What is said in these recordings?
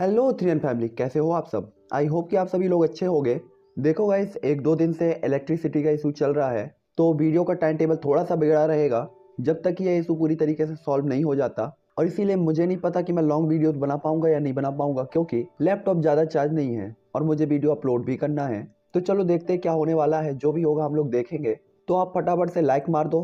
Hello three N family, कैसे हो आप सब। आई होप कि आप सभी लोग अच्छे होंगे। देखो गाइस, एक दो दिन से इलेक्ट्रिसिटी का इशू चल रहा है, तो वीडियो का टाइम टेबल थोड़ा सा बिगड़ा रहेगा जब तक कि ये इशू पूरी तरीके से सॉल्व नहीं हो जाता। और इसीलिए मुझे नहीं पता कि मैं लॉन्ग वीडियोस बना पाऊंगा या नहीं बना पाऊंगा, क्योंकि लैपटॉप ज़्यादा चार्ज नहीं है और मुझे वीडियो अपलोड भी करना है। तो चलो देखते हैं क्या होने वाला है, जो भी होगा हम लोग देखेंगे। तो आप फटाफट से लाइक मार दो,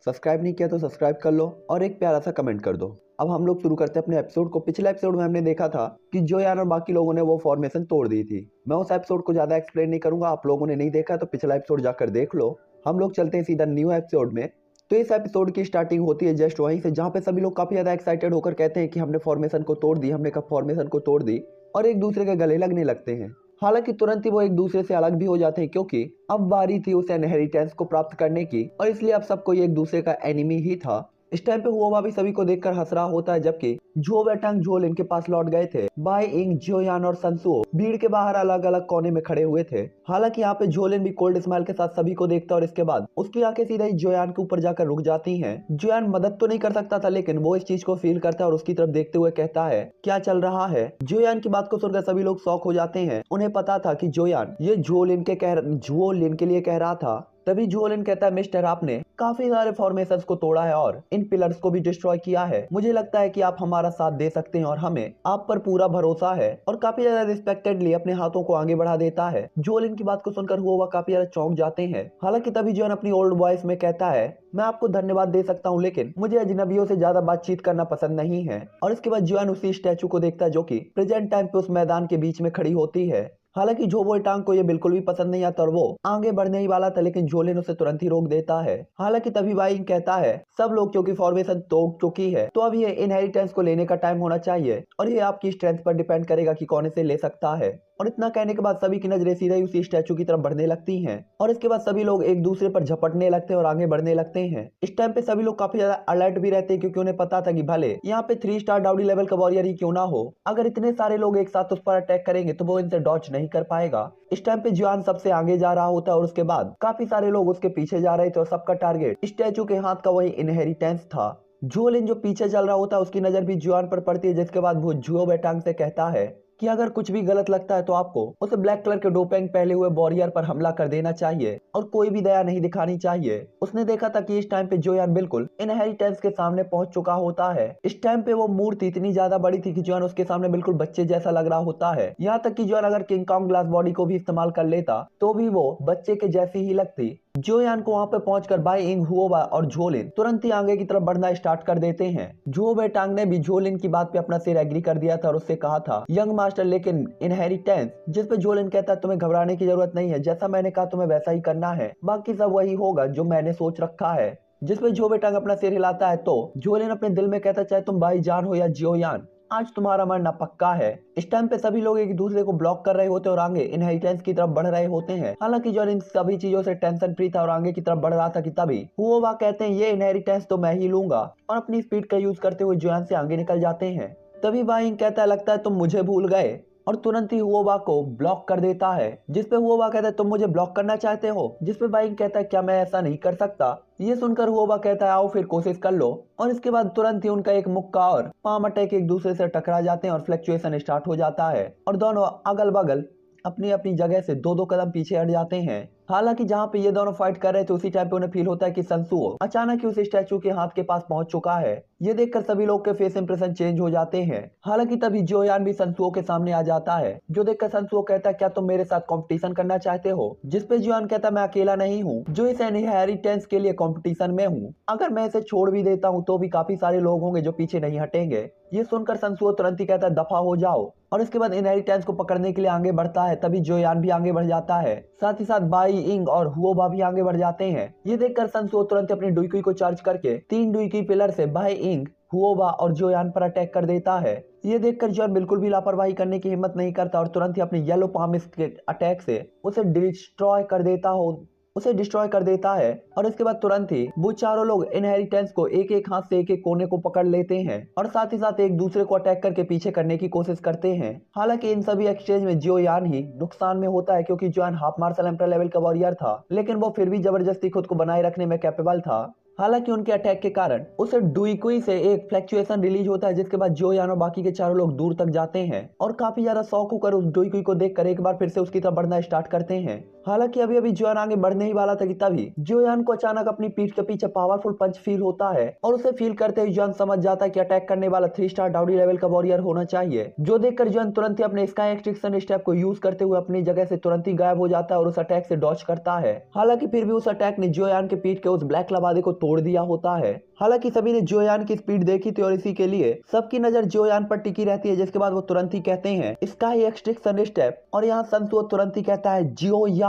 सब्सक्राइब नहीं किया तो सब्सक्राइब कर लो और एक प्यारा सा कमेंट कर दो। अब हम लोग शुरू करते हैं अपने एपिसोड को। पिछले एपिसोड में हमने देखा था कि जोयान और बाकी लोगों ने वो फॉर्मेशन तोड़ दी थी। मैं उस एपिसोड को ज्यादा एक्सप्लेन नहीं करूंगा, आप लोगों ने नहीं देखा तो पिछला एपिसोड जाकर देख लो। हम लोग चलते हैं सीधा न्यू एपिसोड में। तो इस एपिसोड की स्टार्टिंग होती है जस्ट वहीं से, जहाँ पे सभी लोग काफी ज्यादा एक्साइटेड होकर कहते हैं कि हमने फॉर्मेशन को तोड़ दी, हमने कब फॉर्मेशन को तोड़ दी, और एक दूसरे के गले लगने लगते हैं। हालांकि तुरंत ही वो एक दूसरे से अलग भी हो जाते हैं, क्योंकि अब बारी थी उस इनहेरिटेंस को प्राप्त करने की, और इसलिए अब सबको एक दूसरे का एनिमी ही था। इस टाइम पे हुआ भी सभी को देखकर हंस रहा होता है, जबकि जो वेटांग झोल इनके पास लौट गए थे। बाई इंग, जोयान और संसुओ भीड़ के बाहर अलग अलग कोने में खड़े हुए थे। हालांकि यहाँ पे झोलिन भी कोल्ड स्माइल के साथ सभी को देखता और इसके बाद उसकी आंखें सीधा ही जोयान के ऊपर जाकर रुक जाती हैं। जोयान मदद तो नहीं कर सकता था, लेकिन वो इस चीज को फील करता है और उसकी तरफ देखते हुए कहता है, क्या चल रहा है। जोयान की बात को सुनकर सभी लोग शॉक हो जाते हैं। उन्हें पता था कि जोयान ये झोलिन के लिए कह रहा था। तभी जोलिन कहता है, मिस्टर, आपने काफी सारे फॉर्मेशंस को तोड़ा है और इन पिलर्स को भी डिस्ट्रॉय किया है। मुझे लगता है कि आप हमारा साथ दे सकते हैं और हमें आप पर पूरा भरोसा है। और काफी ज्यादा रिस्पेक्टेडली अपने हाथों को आगे बढ़ा देता है। जोलिन की बात को सुनकर हुआ काफी ज्यादा चौंक जाते हैं। हालांकि तभी जोन अपनी ओल्ड वॉइस में कहता है, मैं आपको धन्यवाद दे सकता हूँ, लेकिन मुझे अजनबियों से ज्यादा बातचीत करना पसंद नहीं है। और इसके बाद जोन उसी स्टैचू को देखता है जो कि प्रेजेंट टाइम पे उस मैदान के बीच में खड़ी होती है। हालांकि झोबो टांग को ये बिल्कुल भी पसंद नहीं आता और वो आगे बढ़ने ही वाला था, लेकिन जोलिन उसे तुरंत ही रोक देता है। हालांकि तभी वाइंग कहता है, सब लोग क्योंकि फॉर्मेशन तोड़ चुकी है, तो अब ये इनहेरिटेंस को लेने का टाइम होना चाहिए और ये आपकी स्ट्रेंथ पर डिपेंड करेगा कि कौन इसे ले सकता है। और इतना कहने के बाद सभी की नजरें सीधा ही उसी स्टैचू की तरफ बढ़ने लगती हैं और इसके बाद सभी लोग एक दूसरे पर झपटने लगते हैं और आगे बढ़ने लगते हैं। इस टाइम पे सभी लोग काफी ज्यादा अलर्ट भी रहते हैं, क्योंकि उन्हें पता था कि भले यहाँ पे 3 स्टार डाउडी लेवल का वॉरियर ही क्यों ना हो, अगर इतने सारे लोग एक साथ उस पर अटैक करेंगे तो वो इनसे डॉच नहीं कर पाएगा। इस टाइम पे जुआन सबसे आगे जा रहा होता है और उसके बाद काफी सारे लोग उसके पीछे जा रहे थे और सबका टारगेट स्टैचू के हाथ का वही इनहेरिटेंस था। झोलिन जो पीछे चल रहा होता है उसकी नजर भी जुआन पर पड़ती है, जिसके बाद वो जुओ बेटांग से कहता है कि अगर कुछ भी गलत लगता है तो आपको उसे ब्लैक कलर के डोपेंग पहले हुए वॉरियर पर हमला कर देना चाहिए और कोई भी दया नहीं दिखानी चाहिए। उसने देखा था कि इस टाइम पे जोयान बिल्कुल इनहेरिटेंस के सामने पहुंच चुका होता है। इस टाइम पे वो मूर्ति इतनी ज्यादा बड़ी थी कि जोयान उसके सामने बिल्कुल बच्चे जैसा लग रहा होता है। यहाँ तक कि जोयान अगर किंग कॉन्ग ग्लास बॉडी को भी इस्तेमाल कर लेता तो भी वो बच्चे के जैसी ही लगती। जोयान को वहां पे पहुंचकर बाई इंग, हुओबा और झोलिन तुरंत ही आगे की तरफ बढ़ना स्टार्ट कर देते हैं। झुओ बेटांग ने भी झोलिन की बात पे अपना सिर एग्री कर दिया था और उससे कहा था, यंग मास्टर लेकिन इनहेरिटेंस, जिस पे झोलिन कहता है, तुम्हें घबराने की जरूरत नहीं है, जैसा मैंने कहा तुम्हें वैसा ही करना है, बाकी सब वही होगा जो मैंने सोच रखा है। जिसपे झुओ बेटांग अपना सिर हिलाता है तो झोलिन अपने दिल में कहता, चाहे तुम भाई जान हो या जियोयान, आज तुम्हारा मरना पक्का है। इस टाइम पे सभी लोग एक दूसरे को ब्लॉक कर रहे होते हैं और आगे इनहेरिटेंस की तरफ बढ़ रहे होते हैं। हालांकि जो इन सभी चीजों से टेंशन फ्री था और आगे की तरफ बढ़ रहा था कि तभी हुओबा कहते हैं, ये इनहेरिटेंस तो मैं ही लूंगा, और अपनी स्पीड का यूज करते हुए जोयान से आगे निकल जाते हैं। तभी वाइंग कहता है, लगता है तुम मुझे भूल गए, और तुरंत ही हुओबा को ब्लॉक कर देता है। जिसपे हुओबा कहता है, तुम मुझे ब्लॉक करना चाहते हो। जिसपे वाइंग कहता है, क्या मैं ऐसा नहीं कर सकता। ये सुनकर हुओबा कहता है, आओ फिर कोशिश कर लो। और इसके बाद तुरंत ही उनका एक मुक्का और पाम अटैक एक दूसरे से टकरा जाते हैं और फ्लक्चुएशन स्टार्ट हो जाता है और दोनों अगल बगल अपनी अपनी जगह से दो दो कदम पीछे हट जाते हैं। हालांकि जहां पे ये दोनों फाइट कर रहे थे उसी टाइम पे उन्हें फील होता है कि संसुओ अचानक ही उस स्टैचू के हाथ के पास पहुंच चुका है। ये देखकर सभी लोग के फेस इंप्रेशन चेंज हो जाते हैं। हालांकि तभी जोयान भी संसुओ के सामने आ जाता है, जो देखकर संसुओ कहता है, क्या तुम मेरे साथ कंपटीशन करना चाहते हो। जिसपे जोयान कहता है, मैं अकेला नहीं हूँ जो इस इनहेरिटेंस के लिए कंपटीशन में हूँ, अगर मैं इसे छोड़ भी देता हूँ तो भी काफी सारे लोग होंगे जो पीछे नहीं हटेंगे। ये सुनकर संसुओ तुरंत ही कहता है, दफा हो जाओ, और इसके बाद इनहेरिटेंस को पकड़ने के लिए आगे बढ़ता है। तभी जोयान भी आगे बढ़ जाता है, साथ ही साथ बाई इंग और हुओबा भी आगे बढ़ जाते हैं। ये देखकर संसुओ तुरंत अपनी डुइकी को चार्ज करके 3 डुइकी पिलर से बाई इंग, हुओबा और जोयान पर अटैक कर देता है। ये देखकर जोयान बिल्कुल भी लापरवाही करने की हिम्मत नहीं करता और तुरंत ही अपने येलो पाम के अटैक से उसे डिस्ट्रॉय कर देता है। और इसके बाद तुरंत ही वो चारों लोग इनहेरिटेंस को एक एक हाथ से एक एक कोने को पकड़ लेते हैं और साथ ही साथ एक दूसरे को अटैक करके पीछे करने की कोशिश करते हैं। हालांकि इन सभी एक्सचेंज में जोयान ही नुकसान में होता है, क्योंकि जोयान हाफ मार्शल एम्पर लेवल का वॉरियर था, लेकिन वो फिर भी जबरदस्ती खुद को बनाए रखने में कैपेबल था। हालांकि उनके अटैक के कारण उसे डुइकुई से एक फ्लैक्चुएशन रिलीज होता है, जिसके बाद जोयान और बाकी के चारों लोग दूर तक जाते हैं और काफी ज्यादा शौक होकर उस डुइकुई को देखकर एक बार फिर से उसकी तरफ बढ़ना स्टार्ट करते हैं। हालांकि अभी अभी जोयान आगे बढ़ने ही वाला था कि तभी जोयान को अचानक अपनी पीठ के पीछे पावरफुल पंच फील होता है और उसे फील करते ही जोयान समझ जाता है कि अटैक करने वाला 3 स्टार डाउडी लेवल का वॉरियर होना चाहिए, जो देखकर जोयान तुरंत ही अपने स्काई एक्सट्रैक्शन स्टेप को यूज करते हुए अपनी जगह से तुरंत ही गायब हो जाता है और उस अटैक से डॉज करता है। हालांकि फिर भी उस अटैक ने जोयान के पीठ के उस ब्लैक लबादे को तोड़ दिया होता है। हालांकि सभी ने जोयान की स्पीड देखी थी और इसी के लिए सबकी नजर जोयान पर टिकी रहती है, जिसके बाद वो तुरंत ही कहते हैं स्काई एक्सट्रैक्शन स्टेप और यहाँ संसुओ तुरंत ही कहता है जोयान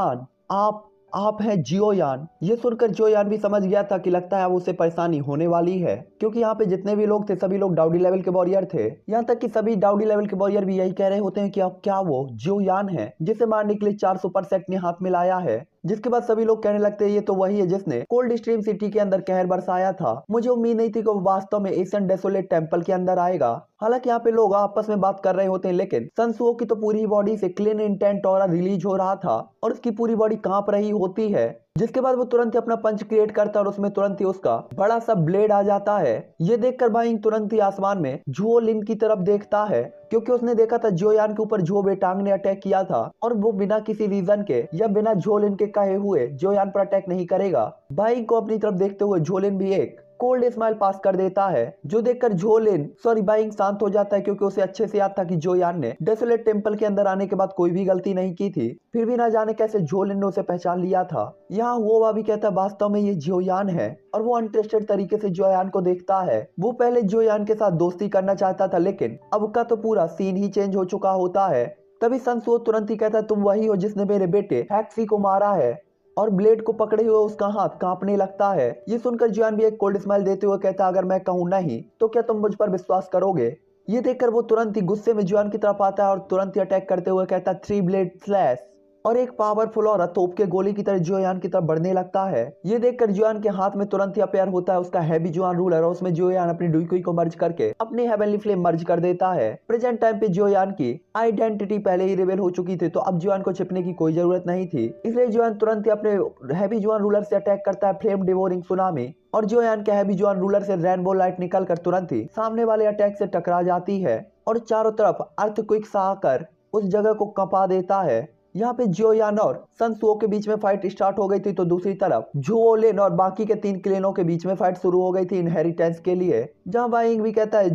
आप हैं जोयान। ये सुनकर जोयान भी समझ गया था कि लगता है अब उसे परेशानी होने वाली है, क्योंकि यहाँ पे जितने भी लोग थे सभी लोग डाउडी लेवल के वॉरियर थे। यहाँ तक कि सभी डाउडी लेवल के वॉरियर भी यही कह रहे होते हैं कि अब क्या वो जोयान है जिसे मारने के लिए 4 सुपर सेट ने हाथ में लाया है। जिसके बाद सभी लोग कहने लगते हैं ये तो वही है जिसने कोल्ड स्ट्रीम सिटी के अंदर कहर बरसाया था। मुझे उम्मीद नहीं थी कि वो वास्तव में एशियन डेसोलेट टेंपल के अंदर आएगा। हालांकि यहाँ पे लोग आपस में बात कर रहे होते हैं, लेकिन संसुओ की तो पूरी बॉडी से क्लीन इंटेंट ऑरा रिलीज हो रहा था और उसकी पूरी बॉडी कांप रही होती है। जिसके बाद वो तुरंत ही अपना पंच क्रिएट करता है और उसमें तुरंत ही उसका बड़ा सा ब्लेड आ जाता है। ये देखकर बाइंग तुरंत ही आसमान में झुओ लिन की तरफ देखता है, क्योंकि उसने देखा था जोयान के ऊपर झुओ बेटांग ने अटैक किया था और वो बिना किसी रीजन के या बिना झुओ लिन के कहे हुए जोयान पर अटैक नहीं करेगा। बाइंग को अपनी तरफ देखते हुए झुओ लिन भी एक कोल्ड स्माइल पास कर देता है, जो देखकर बाइंग शांत हो जाता है, क्योंकि उसे अच्छे से याद था कि जोयान ने डेसोलेट टेंपल के अंदर आने के बाद कोई भी गलती नहीं की थी। फिर भी ना जाने कैसे जोलिन ने उसे पहचान लिया था। यहाँ वो भी कहता है वास्तव में ये जोयान है और वो अनटेस्टेड तरीके से जोयान को देखता है। वो पहले जोयान के साथ दोस्ती करना चाहता था, लेकिन अब का तो पूरा सीन ही चेंज हो चुका होता है। तभी संसुओ तुरंत ही कहता है तुम वही हो जिसने मेरे बेटे हैक्सी को मारा है, और ब्लेड को पकड़े हुए उसका हाथ कांपने लगता है। ये सुनकर जोयान भी एक कोल्ड स्माइल देते हुए कहता अगर मैं कहूँ नहीं तो क्या तुम मुझ पर विश्वास करोगे। ये देखकर वो तुरंत ही गुस्से में जोयान की तरफ आता है और तुरंत ही अटैक करते हुए कहता 3 ब्लेड स्लैश, और एक पावरफुल और तोप के गोली की तरह जोयान की तरफ बढ़ने लगता है। ये देखकर जोयान के हाथ में तुरंत ही अपेयर होता है उसका हैवी जोयान रूलर और उसमें जोयान अपनी डुइकुई को मर्ज करके अपनी हेवनली फ्लेम मर्ज कर देता है। प्रेजेंट टाइम पे जोयान की आइडेंटिटी पहले ही रिवील हो चुकी थी, तो अब जोयान को छिपने की कोई जरूरत नहीं थी। इसलिए जोयान तुरंत ही अपने हैवी जोयान रूलर से अटैक करता है फ्लेम डिवोरिंग सुनामी, और जोयान के हैवी जोयान रूलर से रेनबो लाइट निकलकर तुरंत ही सामने वाले अटैक से टकरा जाती है और चारों तरफ अर्थक्वेक सा आकर उस जगह को कंपा देता है। यहाँ पे जोयान और संसुओ के बीच में फाइट स्टार्ट हो गई थी, तो दूसरी तरफ झुओ लिन और बाकी के 3 क्लेनों के बीच में फाइट शुरू हो गई थी इनहेरिटेंस के लिए, जहाँ वाइंग भी कहता है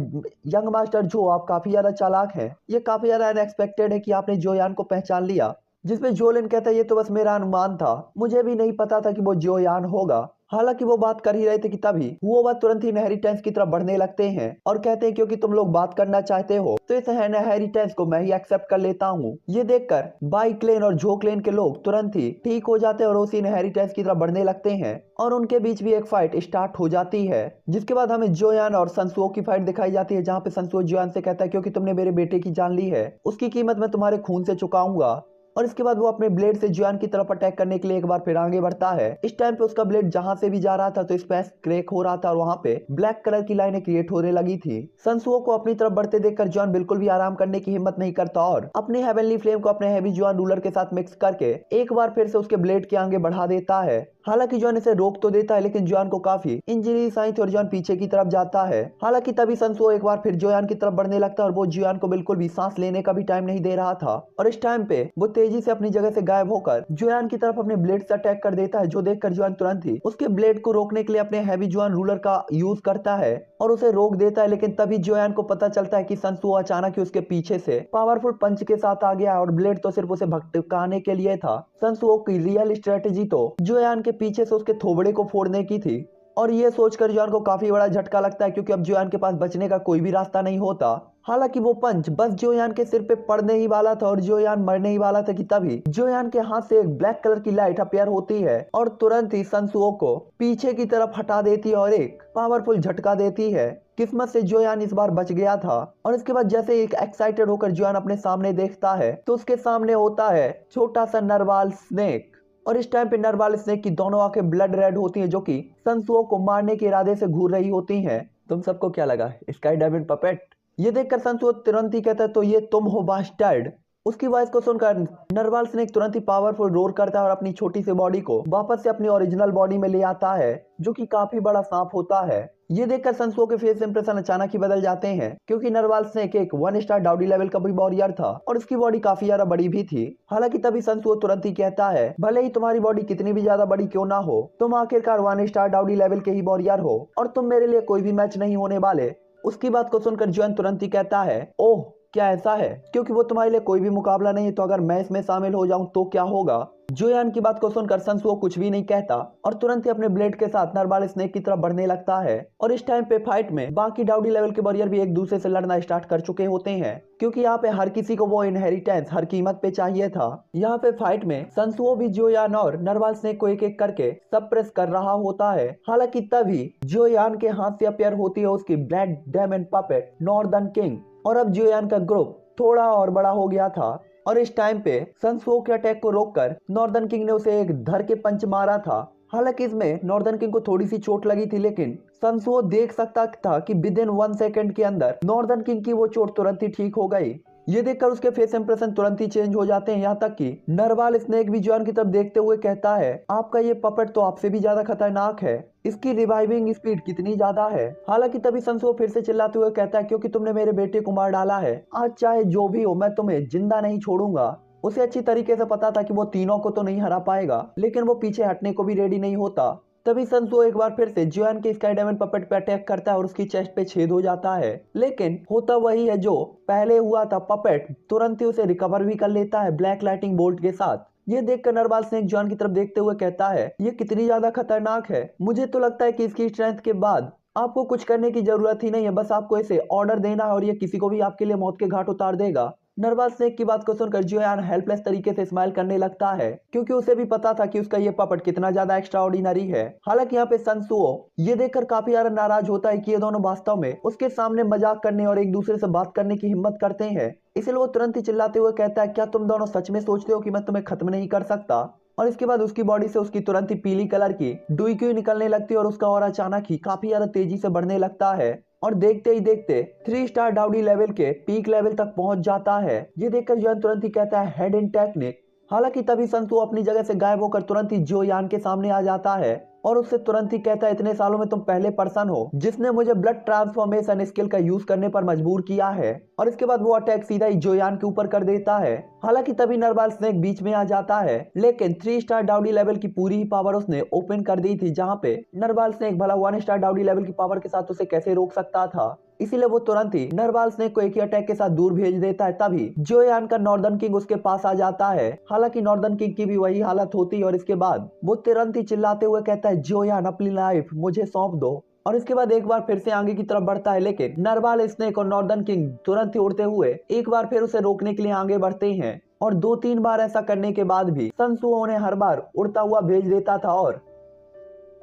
यंग मास्टर झुओ आप काफी ज्यादा चालाक हैं, ये काफी ज्यादा अनएक्सपेक्टेड है कि आपने जोयान को पहचान लिया। जिसमें जोलिन कहता है ये तो बस मेरा अनुमान था, मुझे भी नहीं पता था कि वो जोयान होगा। हालांकि वो बात कर ही रहे थे कि तभी वो बात तुरंत ही इनहेरिटेंस की तरफ बढ़ने लगते हैं और कहते हैं क्योंकि तुम लोग बात करना चाहते हो तो इस इनहेरिटेंस को मैं ही एक्सेप्ट कर लेता हूँ। ये देखकर बाई क्लेन और जो क्लेन के लोग तुरंत ही ठीक हो जाते हैं और उसी इनहेरिटेंस की तरफ बढ़ने लगते हैं और उनके बीच भी एक फाइट स्टार्ट हो जाती है। जिसके बाद हमें जोयान और संसुओ की फाइट दिखाई जाती है, जहाँ पे संसुओ जोयान से कहता है क्योंकि तुमने मेरे बेटे की जान ली है उसकी कीमत मैं तुम्हारे खून से चुकाऊंगा। और इसके बाद वो अपने ब्लेड से जोयान की तरफ अटैक करने के लिए एक बार फिर आगे बढ़ता है। इस टाइम पे उसका ब्लेड जहां से भी जा रहा था तो स्पेस क्रैक हो रहा था और वहां पे ब्लैक कलर की लाइनें क्रिएट होने लगी थी। संसुओ को अपनी तरफ बढ़ते देखकर जोयान बिल्कुल भी आराम करने की हिम्मत नहीं करता और अपनी हेवनली फ्लेम को अपने हैवी जोयान रूलर के साथ मिक्स करके एक बार फिर से उसके ब्लेड के आगे बढ़ा देता है। हालांकि जोयान इसे रोक तो देता है, लेकिन जोयान को काफी इंजरीज आई थी और जोयान पीछे की तरफ जाता है। हालांकि तभी संसुओ एक बार फिर जोयान की तरफ बढ़ने लगता है और वो जोयान को बिल्कुल भी सांस लेने का भी टाइम नहीं दे रहा था और इस टाइम पे वो तेजी से अपनी जगह से गायब होकर जोयान की तरफ अपने ब्लेड से अटैक कर देता है, जो देखकर जोयान तुरंत ही उसके ब्लेड को रोकने के लिए अपने हैवी जोयान रूलर का यूज करता है और उसे रोक देता है। लेकिन तभी जोयान को पता चलता है कि संसुओ अचानक ही उसके पीछे से पावरफुल पंच के साथ आ गया और ब्लेड तो सिर्फ उसे भटकाने के लिए था। संसुओ की रियल स्ट्रेटेजी तो जोयान के पीछे से उसके थोबड़े को फोड़ने की थी और ये सोचकर जोयान को काफी बड़ा झटका लगता है, क्योंकि अब जोयान के पास बचने का कोई भी रास्ता नहीं होता। हालांकि वो पंच बस जोयान के सिर पे पड़ने ही वाला था और जोयान मरने ही वाला था कि तभी जोयान के हाथ से एक ब्लैक कलर की लाइट अपेयर होती है और तुरंत ही संसुओ को पीछे की तरफ हटा देती है और एक पावरफुल झटका देती है। किस्मत से जोयान इस बार बच गया था और इसके बाद जैसे एक एक्साइटेड होकर जोयान अपने सामने देखता है तो उसके सामने होता है छोटा सा नरवाल स्नेक और इस टाइम पे नरवाल स्नेक की दोनों आंखें ब्लड रेड होती हैं, जो कि संसुओ को मारने के इरादे से घूर रही होती हैं। तुम सबको क्या लगा, स्काई डायमंड पपेट? ये देखकर संसुओ तुरंत ही कहता है तो ये तुम हो बास्टर्ड। उसकी वॉइस को सुनकर नरवाल स्नेक तुरंत ही पावरफुल रोर करता है और अपनी छोटी सी बॉडी को वापस से अपनी ओरिजिनल बॉडी में ले आता है, जो कि काफी बड़ा सांप होता है। ये देखकर संसुओ के फेस इंप्रेशन अचानक ही बदल जाते हैं, क्योंकि नरवाल स्नेक एक 1 स्टार डाउडी लेवल का भी वॉरियर था और उसकी बॉडी काफी ज्यादा बड़ी भी थी। हालांकि तभी संसुओ तुरंत ही कहता है, भले ही तुम्हारी बॉडी कितनी भी ज्यादा बड़ी क्यों ना हो, तुम आखिरकार 1 स्टार डाउडी लेवल के ही वॉरियर हो और तुम मेरे लिए कोई भी मैच नहीं होने वाले। उसकी बात को सुनकर जुआन तुरंत ही कहता है, ओह क्या ऐसा है, क्योंकि वो तुम्हारे लिए कोई भी मुकाबला नहीं है, तो अगर मैं इसमें शामिल हो जाऊं तो क्या होगा। जोयान की बात को सुनकर संसुओ कुछ भी नहीं कहता और तुरंत ही अपने ब्लेड के साथ नरवाल स्नेक की तरफ बढ़ने लगता है। और इस टाइम पे फाइट में बाकी डाउडी लेवल के वॉरियर भी एक दूसरे से लड़ना स्टार्ट कर चुके होते हैं, क्योंकि यहाँ पे हर किसी को वो इनहेरिटेंस हर कीमत पे चाहिए था। यहाँ पे फाइट में संसुओ भी जोयान और नरवाल स्नेक को एक एक करके सप्रेस कर रहा होता है। हालांकि तभी जोयान के हाथ से अपेयर होती है उसकी black diamond puppet northern king, और अब जोयान का ग्रुप थोड़ा और बड़ा हो गया था। और इस टाइम पे संसुओ के अटैक को रोककर नॉर्दर्न किंग ने उसे एक धर के पंच मारा था। हालांकि इसमें नॉर्दर्न किंग को थोड़ी सी चोट लगी थी, लेकिन संसुओ देख सकता था कि विद इन 1 सेकंड के अंदर नॉर्दर्न किंग की वो चोट तुरंत ही ठीक हो गई। ये देखकर उसके फेस इंप्रेशन तुरंत ही चेंज हो जाते हैं, यहाँ तक कि नरवाल स्नेक भी जोयान की तरफ देखते हुए कहता है, आपका ये पपेट तो आपसे भी ज्यादा खतरनाक है, इसकी रिवाइविंग स्पीड कितनी ज्यादा है। हालांकि तभी संसुओ फिर से चिल्लाते हुए कहता है, क्योंकि तुमने मेरे बेटे को मार डाला है, आज चाहे जो भी हो मैं तुम्हें जिंदा नहीं छोड़ूंगा। उसे अच्छी तरीके से पता था कि वो तीनों को तो नहीं हरा पाएगा, लेकिन वो पीछे हटने को भी रेडी नहीं होता। तभी संसुओ एक बार फिर से जोयान के स्काई डायमंड पपेट पे अटैक करता है और उसकी चेस्ट पे छेद हो जाता है, लेकिन होता वही है जो पहले हुआ था। पपेट तुरंत ही उसे रिकवर भी कर लेता है ब्लैक लाइटिंग बोल्ट के साथ। ये देखकर नरवाल स्नेक जोयान की तरफ देखते हुए कहता है, ये कितनी ज्यादा खतरनाक है, मुझे तो लगता है कि इसकी स्ट्रेंथ के बाद आपको कुछ करने की जरूरत ही नहीं है, बस आपको इसे ऑर्डर देना है और ये किसी को भी आपके लिए मौत के घाट उतार देगा। नरवाल स्नेक की बात को सुनकर जोयान हेल्पलेस तरीके से स्माइल करने लगता है, क्योंकि उसे भी पता था कि उसका ये पपेट कितना ज्यादा एक्स्ट्रा ऑर्डिनरी है। हालांकि यहाँ पे संसुओ ये देखकर काफी ज्यादा नाराज होता है कि ये दोनों वास्तव में उसके सामने मजाक करने और एक दूसरे से बात करने की हिम्मत करते हैं। इसलिए वो तुरंत ही चिल्लाते हुए कहता है, क्या तुम दोनों सच में सोचते हो कि मैं तुम्हें खत्म नहीं कर सकता। और इसके बाद उसकी बॉडी से उसकी तुरंत ही पीली कलर की डुईक्यू निकलने लगती है और उसका और अचानक ही काफी ज्यादा तेजी से बढ़ने लगता है और देखते ही देखते 3 स्टार डाउडी लेवल के पीक लेवल तक पहुंच जाता है। ये देखकर जोयान तुरंत ही कहता है, हेड इन टेक्निक। हालांकि तभी संसुओ अपनी जगह से गायब होकर तुरंत ही जोयान के सामने आ जाता है और उससे तुरंत ही कहता है, इतने सालों में तुम पहले पर्सन हो जिसने मुझे ब्लड ट्रांसफॉर्मेशन स्किल का यूज करने पर मजबूर किया है। और इसके बाद वो अटैक सीधा ही जोयान के ऊपर कर देता है। हालांकि तभी नरवाल स्नेक बीच में आ जाता है, लेकिन 3 स्टार डाउडी लेवल की पूरी ही पावर उसने ओपन कर दी थी, जहाँ पे नरवाल स्नेक भला 1 स्टार डाउडी लेवल की पावर के साथ उसे कैसे रोक सकता था। इसीलिए वो तुरंत ही नरवाल स्नेक को एक ही अटैक के साथ दूर भेज देता है। तभी जोयान का नॉर्दर्न किंग उसके पास आ जाता है। हालांकि नॉर्दर्न किंग की भी वही हालत होती है और इसके बाद वो तुरंत ही चिल्लाते हुए कहता है, जोयान अपनी लाइफ मुझे सौंप दो। और इसके बाद एक बार फिर से आगे की तरफ बढ़ता है, लेकिन नरवाल स्नेक और नॉर्दर्न किंग तुरंत ही उड़ते हुए एक बार फिर उसे रोकने के लिए आगे बढ़ते हैं। और 2-3 बार ऐसा करने के बाद भी संसुओ उन्हें हर बार उड़ता हुआ भेज देता था और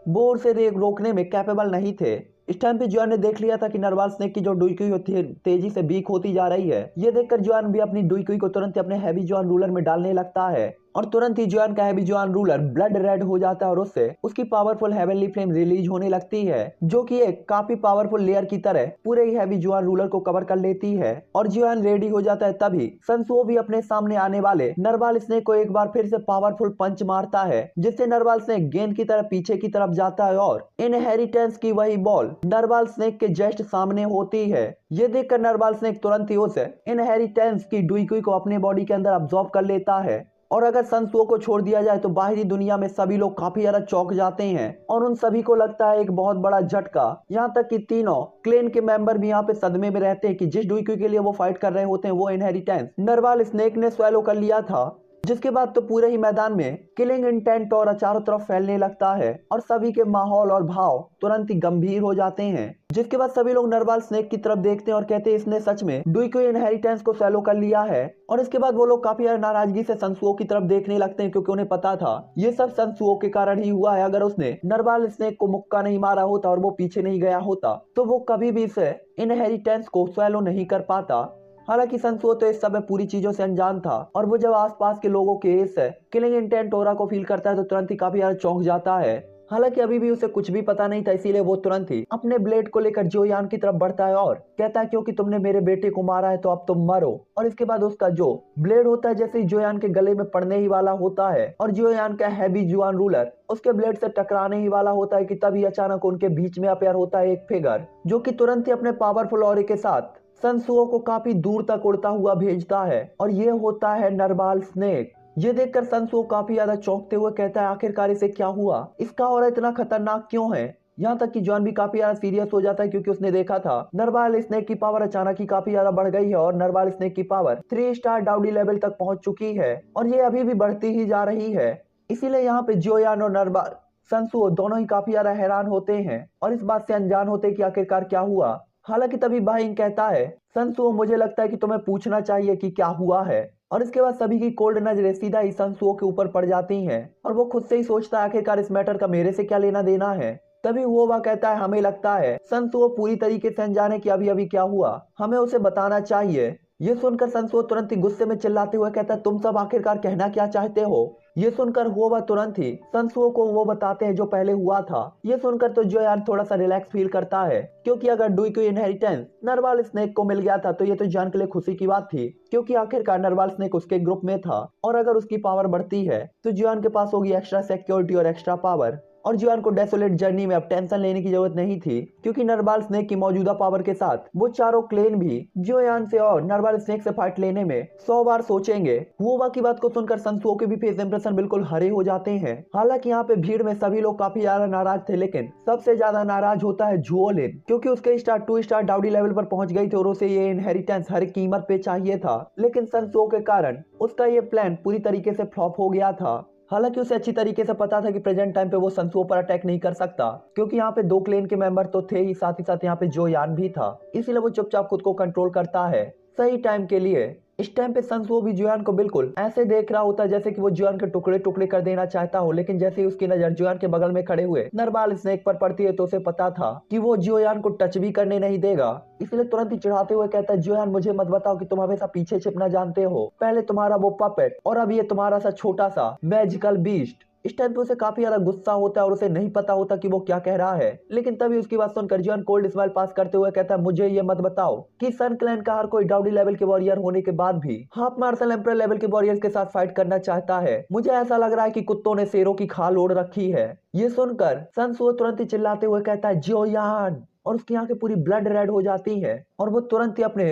बोर से रोकने में कैपेबल नहीं थे। इस टाइम पे जोयान ने देख लिया था कि नरवाल स्नेक की जो डुईक्यू तेजी से वीक होती जा रही है। ये देखकर जोयान भी अपनी डुईक्यू को तुरंत अपने हैवी जोयान रूलर में डालने लगता है और तुरंत ही जोयान का हैवी जोयान रूलर ब्लड रेड हो जाता है और उससे उसकी पावरफुल हेवनली फ्लेम रिलीज होने लगती है, जो कि एक काफी पावरफुल लेयर की तरह पूरे ही हैवी जोयान रूलर को कवर कर लेती है। और जोयान रेडी हो जाता है, तभी संसुओ भी अपने सामने आने वाले नरवाल स्नेक को एक बार फिर से पावरफुल पंच मारता है, जिससे नरवाल स्नेक गेंद की तरह पीछे की तरफ जाता है और इनहेरिटेंस की वही बॉल नरवाल स्नेक के जस्ट सामने होती है। ये देखकर नरवाल स्नेक तुरंत ही उस इनहेरिटेंस की डुईक्यू को अपने बॉडी के अंदर अब्सॉर्ब कर लेता है। और अगर संसुओ को छोड़ दिया जाए तो बाहरी दुनिया में सभी लोग काफी ज्यादा चौंक जाते हैं और उन सभी को लगता है एक बहुत बड़ा झटका। यहाँ तक कि तीनों क्लेन के मेंबर भी यहाँ पे सदमे में रहते हैं कि जिस डुईक्यू के लिए वो फाइट कर रहे होते हैं वो इनहेरिटेंस नरवाल स्नेक ने स्वैलो कर लिया था। जिसके बाद तो पूरे ही मैदान में किलिंग इंटेंट और चारों तरफ फैलने लगता है और सभी के माहौल और भाव तुरंत ही गंभीर हो जाते हैं। जिसके बाद सभी लोग नरवाल स्नेक की तरफ देखते हैं और कहते हैं, इसने सच में डुईक्यू इनहेरिटेंस को फॉलो कर लिया है। और इसके बाद वो लोग काफी नाराजगी से संसुओ की तरफ देखने लगते हैं, क्योंकि उन्हें पता था ये सब संसुओ के कारण ही हुआ है। अगर उसने नरवाल स्नेक को मुक्का नहीं मारा होता और वो पीछे नहीं गया होता तो वो कभी भी इस इनहेरिटेंस को फॉलो नहीं कर पाता। हालांकि संसुओ तो इस समय पूरी चीजों से अनजान था और वो जब आसपास के लोगों के इस किलिंग इंटेंट ऑरा को फील करता है तो तुरंत ही काफी ज्यादा चौंक जाता है। हालांकि अभी भी उसे कुछ भी पता नहीं था, इसीलिए वो तुरंत ही अपने ब्लेड को लेकर जियोयान की तरफ बढ़ता है और कहता है क्योंकि तुमने मेरे बेटे को मारा है तो अब तुम मरो। और इसके बाद उसका जो ब्लेड होता है जैसे ही जियोयान के गले में पड़ने ही वाला होता है और जियोयान का हैवी जुआन रूलर उसके ब्लेड से टकराने ही वाला होता है कि तभी अचानक उनके बीच में अपेयर होता है एक फिगर जो कि तुरंत ही अपने पावरफुल ऑरे के साथ सनसुओ को काफी दूर तक उड़ता हुआ भेजता है और ये होता है नरवाल स्नेक। ये देखकर सनसुओ काफी ज्यादा चौंकते हुए कहता है आखिरकार इसे क्या हुआ, इसका ऑरा इतना खतरनाक क्यों है। यहाँ तक कि जॉन भी काफी ज्यादा सीरियस हो जाता है क्योंकि उसने देखा था नरवाल स्नेक की पावर अचानक ही काफी ज्यादा बढ़ गई है और नरवाल स्नेक की पावर 3 स्टार डाउडी लेवल तक पहुंच चुकी है और ये अभी भी बढ़ती ही जा रही है। इसीलिए यहाँ पे जियोयान और नरवाल सनसुओ दोनों ही काफी ज्यादा हैरान होते हैं और इस बात से अनजान होते हैं कि आखिरकार क्या हुआ। हालांकि तभी बाइंग कहता है सनसुओ मुझे लगता है कि तुम्हें पूछना चाहिए कि क्या हुआ है। और इसके बाद सभी की कोल्ड नजरें सीधा ही सनसुओ के ऊपर पड़ जाती हैं और वो खुद से ही सोचता है आखिरकार इस मैटर का मेरे से क्या लेना देना है। तभी हुओवा कहता है हमें लगता है सनसुओ पूरी तरीके से अनजाने कि अभी अभी क्या हुआ, हमें उसे बताना चाहिए। ये सुनकर सनसुओ तुरंत ही गुस्से में चिल्लाते हुए कहता है तुम सब आखिरकार कहना क्या चाहते हो। ये सुनकर हुआ तुरंत ही सनसुओ को वो बताते हैं जो पहले हुआ था। ये सुनकर तो जो यार थोड़ा सा रिलैक्स फील करता है क्योंकि अगर डुई को इनहेरिटेंस नरवाल स्नेक को मिल गया था तो ये तो जान के लिए खुशी की बात थी क्योंकि आखिरकार नरवाल स्नेक उसके ग्रुप में था और अगर उसकी पावर बढ़ती है तो जियान के पास होगी एक्स्ट्रा सिक्योरिटी और एक्स्ट्रा पावर और जियान को डेसोलेट जर्नी में अब टेंशन लेने की जरूरत नहीं थी क्योंकि नरवाल स्नेक की मौजूदा पावर के साथ वो चारों क्लेन भी जियोयान से और नरवाल स्नेक से फाइट लेने में 100 बार सोचेंगे। हुआ की बात को सुनकर सनसुओ के भी फेस इंप्रेशन बिल्कुल हरे हो जाते हैं। हालांकि यहाँ पे भीड़ में सभी लोग काफी ज्यादा नाराज थे लेकिन सबसे ज्यादा नाराज होता है जुओलिन क्योंकि उसके स्टार 2 स्टार डाउडी लेवल पर पहुंच गई थी और उसे ये इनहेरिटेंस हर कीमत पे चाहिए था लेकिन सनसुओ के कारण उसका ये प्लान पूरी तरीके से फ्लॉप हो गया था। हालांकि उसे अच्छी तरीके से पता था कि प्रेजेंट टाइम पे वो सनसुओ पर अटैक नहीं कर सकता क्योंकि यहाँ पे 2 क्लेन के मेंबर तो थे ही साथ यहाँ पे जियोयान भी था, इसीलिए वो चुपचाप खुद को कंट्रोल करता है सही टाइम के लिए। इस टाइम पे सनसुओ भी जियोयान को बिल्कुल ऐसे देख रहा होता है जैसे कि वो जियोयान के टुकड़े टुकड़े कर देना चाहता हो लेकिन जैसे ही उसकी नजर जियोयान के बगल में खड़े हुए नरवाल स्नेक पर पड़ती है तो उसे पता था कि वो जियोयान को टच भी करने नहीं देगा, इसलिए तुरंत ही चिढ़ाते हुए कहता है जियोयान मुझे मत बताओ कि तुम हमेशा पीछे छिपना जानते हो, पहले तुम्हारा वो पपेट और अब ये तुम्हारा सा छोटा सा मैजिकल बीस्ट। इस टाइम पे उसे काफी ज्यादा गुस्सा होता है और उसे नहीं पता होता कि वो क्या कह रहा है लेकिन तभी उसकी बात सुनकर जियोयान कोल्ड स्माइल पास करते हुए कहता है मुझे ये मत बताओ कि सन क्लैन का हर कोई डाउडी लेवल के वॉरियर होने के बाद भी हाफ मार्शल एम्परर लेवल के वॉरियर्स के साथ फाइट करना चाहता है। मुझे ऐसा लग रहा है कि कुत्तों ने शेरों की खाल ओढ़ रखी है। ये सुनकर सनसुओ तुरंत ही चिल्लाते हुए कहता है जियोयान और उसकी आंखें पूरी ब्लड रेड हो जाती हैं और वो तुरंत ही अपने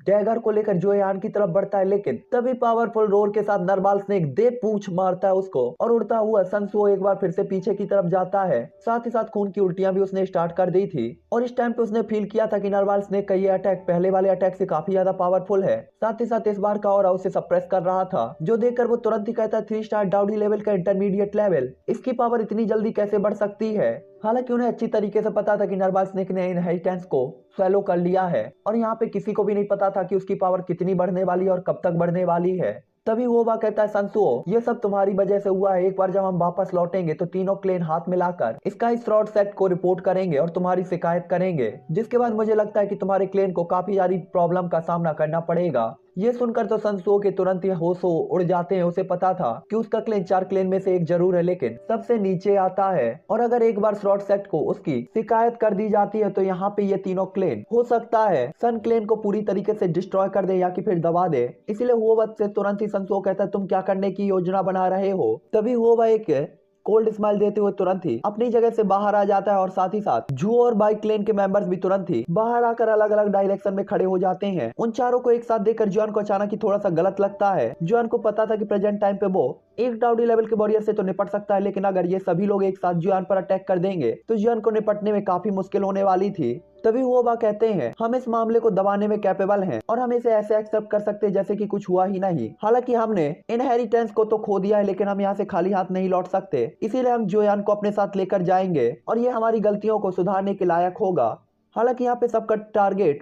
डैगर को लेकर जियोयान की तरफ बढ़ता है लेकिन तभी पावरफुल रोर के साथ नरवाल स्नेक दे पूंछ मारता है उसको और उड़ता हुआ सनसुओ एक बार फिर से पीछे की तरफ जाता है। साथ ही साथ खून की उल्टियां भी उसने स्टार्ट कर दी थी और इस टाइम पे उसने फील किया था कि नरवाल स्नेक का ये अटैक पहले वाले अटैक से काफी ज्यादा पावरफुल है, साथ ही साथ इस बार का और उसे सप्रेस कर रहा था जो देखकर वो तुरंत ही कहता है 3 स्टार डाउडी लेवल का इंटरमीडिएट लेवल, इसकी पावर इतनी जल्दी कैसे बढ़ सकती है। हालांकि उन्हें अच्छी तरीके से पता था कि नरवाल स्नेक ने इनहेरिटेंस को स्वेलो कर लिया है और यहाँ पे किसी को भी नहीं पता था कि उसकी पावर कितनी बढ़ने वाली है और कब तक बढ़ने वाली है। तभी होबा कहता है सनसुओ ये सब तुम्हारी वजह से हुआ है, एक बार जब हम वापस लौटेंगे तो तीनों क्लेन हाथ मिलाकर स्काई स्वॉर्ड सेक्ट को रिपोर्ट करेंगे और तुम्हारी शिकायत करेंगे जिसके बाद मुझे लगता है कि तुम्हारे क्लेन को काफी सारी प्रॉब्लम का सामना करना पड़ेगा। ये सुनकर तो सनसुओ के तुरंत ही होश उड़ जाते हैं, उसे पता था कि उसका क्लेन 4 क्लेन में से एक जरूर है लेकिन सबसे नीचे आता है और अगर एक बार स्वॉर्ड सेक्ट को उसकी शिकायत कर दी जाती है तो यहाँ पे ये तीनों क्लेन हो सकता है सन क्लेन को पूरी तरीके से डिस्ट्रॉय कर दे या कि फिर दबा दे। इसीलिए होवत से तुरंत ही सनसुओ कहता है तुम क्या करने की योजना बना रहे हो। तभी होवा एक कोल्ड स्माइल देते हुए तुरंत ही अपनी जगह से बाहर आ जाता है और साथ ही साथ जू और बाइक क्लेन के मेंबर्स भी तुरंत ही बाहर आकर अलग अलग डायरेक्शन में खड़े हो जाते हैं। उन चारों को एक साथ देखकर जियोयान को अचानक ही थोड़ा सा गलत लगता है। जियोयान को पता था कि प्रेजेंट टाइम पे वो एक डाउडी लेवल के वॉरियर से तो निपट सकता है लेकिन अगर ये सभी लोग एक साथ जियोयान पर अटैक कर देंगे तो जियोयान को निपटने में काफी मुश्किल होने वाली थी। तभी होबा कहते हैं हम इस मामले को दबाने में कैपेबल हैं और हम इसे ऐसे एक्सेप्ट कर सकते हैं जैसे कि कुछ हुआ ही नहीं। हालांकि हमने इनहेरिटेंस को तो खो दिया है लेकिन हम यहाँ से खाली हाथ नहीं लौट सकते, इसीलिए हम जियोयान को अपने साथ लेकर जाएंगे और ये हमारी गलतियों को सुधारने के लायक होगा। हालांकि यहाँ पे सबका टारगेट